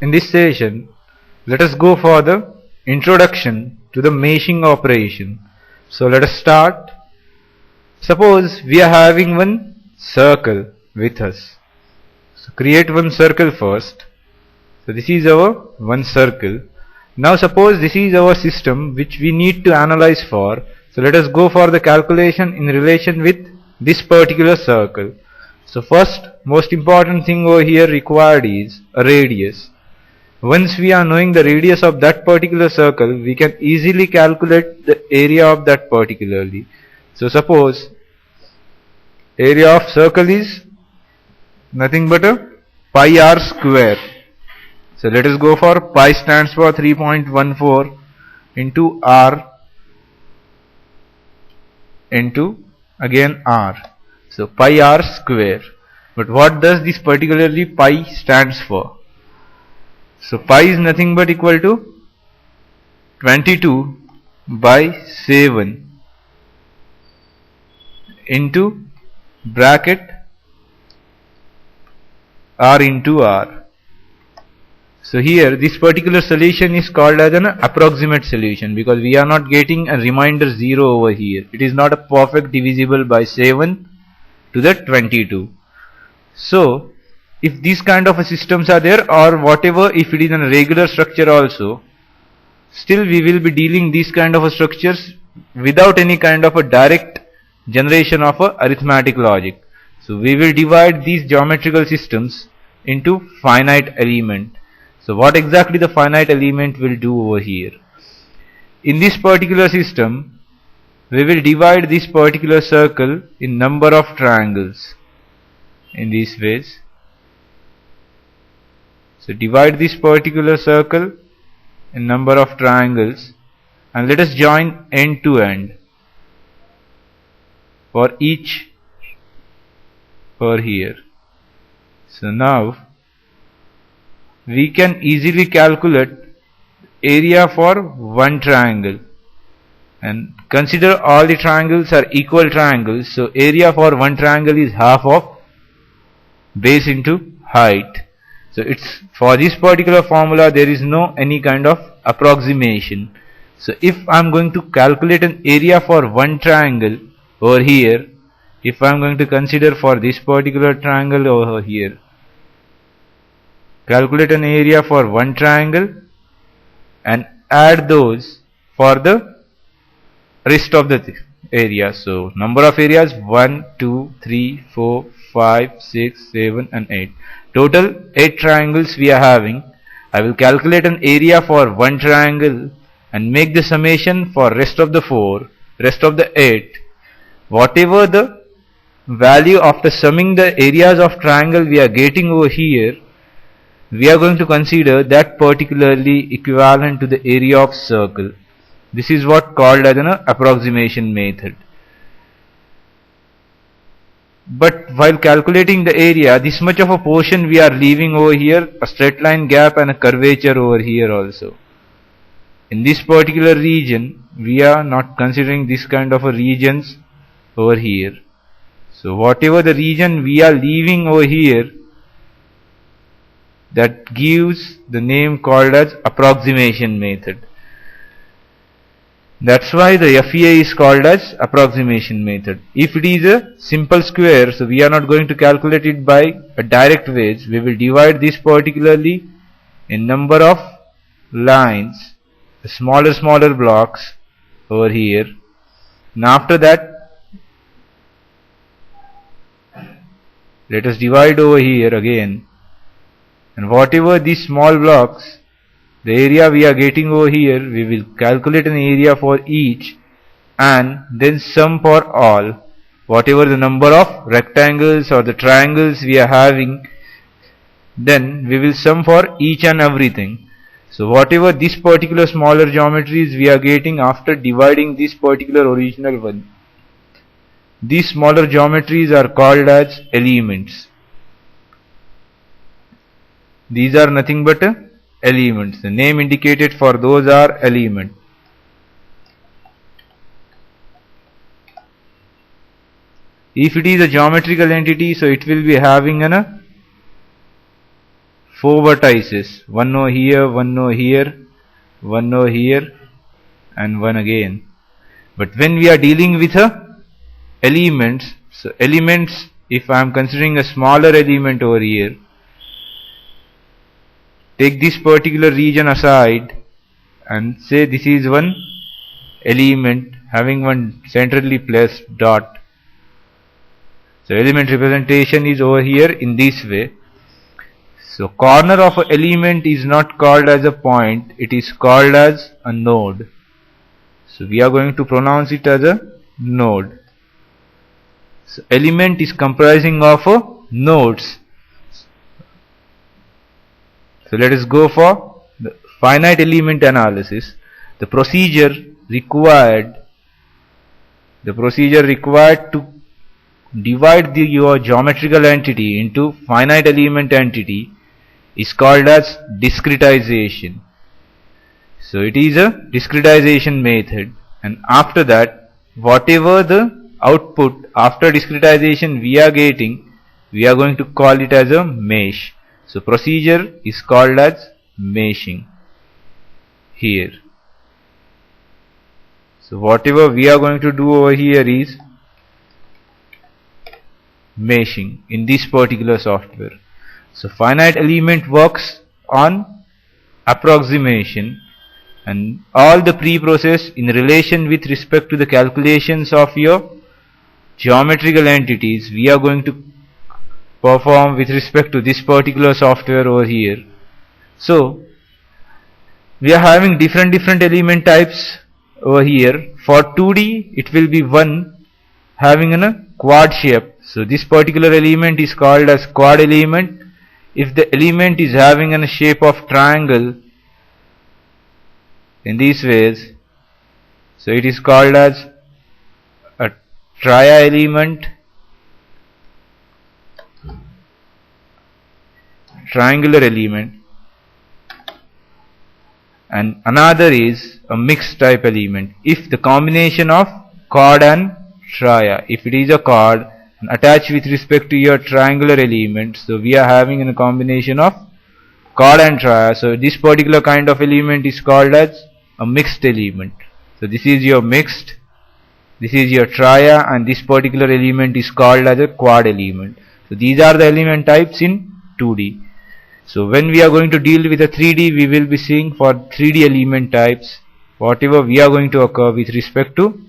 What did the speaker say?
In this session, let us go for the introduction to the meshing operation. So let us start. Suppose we are having one circle with us. So create one circle first. So this is our one circle. Now suppose this is our system which we need to analyze for. So let us go for the calculation in relation with this particular circle. So first most important thing over here required is a radius. Once we are knowing the radius of that particular circle, we can easily calculate the area of that particularly. So suppose area of circle is nothing but a pi r square. So let us go for pi stands for 3.14 into r into again r. So pi r square. But what does this particularly pi stands for? So pi is nothing but equal to 22 by 7 into bracket r into r. So here this particular solution is called as an approximate solution because we are not getting a remainder 0 over here. It is not a perfect divisible by 7 to the 22. So if these kind of systems are there, or whatever, if it is a regular structure also, still we will be dealing these kind of structures without any kind of a direct generation of a arithmetic logic. So we will divide these geometrical systems into finite element. So what exactly the finite element will do over here? In this particular system, we will divide this particular circle in number of triangles in these ways. So divide this particular circle in number of triangles and let us join end to end for each over here. So now we can easily calculate area for one triangle, and consider all the triangles are equal triangles. So area for one triangle is half of base into height. So it's for this particular formula there is no any kind of approximation. So if I'm going to calculate an area for one triangle over here, if I'm going to consider for this particular triangle over here, calculate an area for one triangle and add those for the rest of the area. So number of areas 1, 2, 3, 4, 5, 6, 7 and 8. Total 8 triangles we are having. I will calculate an area for one triangle and make the summation for rest of the 4, rest of the 8. Whatever the value after summing the areas of triangle we are getting over here, we are going to consider that particularly equivalent to the area of circle. This is what called as an approximation method. But while calculating the area, this much of a portion we are leaving over here, a straight line gap and a curvature over here also. In this particular region, we are not considering this kind of a regions over here. So whatever the region we are leaving over here, that gives the name called as approximation method. That's why the FEA is called as approximation method. If it is a simple square, so we are not going to calculate it by a direct ways. We will divide this particularly in number of lines, smaller blocks over here. And after that, let us divide over here again. And whatever these small blocks, the area we are getting over here, we will calculate an area for each and then sum for all. Whatever the number of rectangles or the triangles we are having, then we will sum for each and everything. So whatever this particular smaller geometries we are getting after dividing this particular original one, these smaller geometries are called as elements. These are nothing but elements. The name indicated for those are element. If it is a geometrical entity, so it will be having a four vertices, one over here, one over here, one over here, and one again. But when we are dealing with elements, so elements, if I am considering a smaller element over here, take this particular region aside and say this is one element having one centrally placed dot. So element representation is over here in this way. So corner of an element is not called as a point, it is called as a node. So we are going to pronounce it as a node. So element is comprising of nodes. So let us go for the finite element analysis. The procedure required to divide your geometrical entity into finite element entity is called as discretization. So it is a discretization method, and after that, whatever the output after discretization we are getting, we are going to call it as a mesh. So procedure is called as meshing here. So whatever we are going to do over here is meshing in this particular software. So finite element works on approximation, and all the pre-process in relation with respect to the calculations of your geometrical entities we are going to perform with respect to this particular software over here. So we are having different element types over here. For 2D it will be one having a quad shape. So this particular element is called as quad element. If the element is having a shape of triangle in these ways, so it is called as a tria element, triangular element, and another is a mixed type element. If the combination of chord and tria, if it is a chord and attached with respect to your triangular element, so we are having a combination of chord and tria. So this particular kind of element is called as a mixed element. So this is your mixed, this is your tria, and this particular element is called as a quad element. So these are the element types in 2D. So when we are going to deal with a 3D, we will be seeing for 3D element types whatever we are going to occur with respect to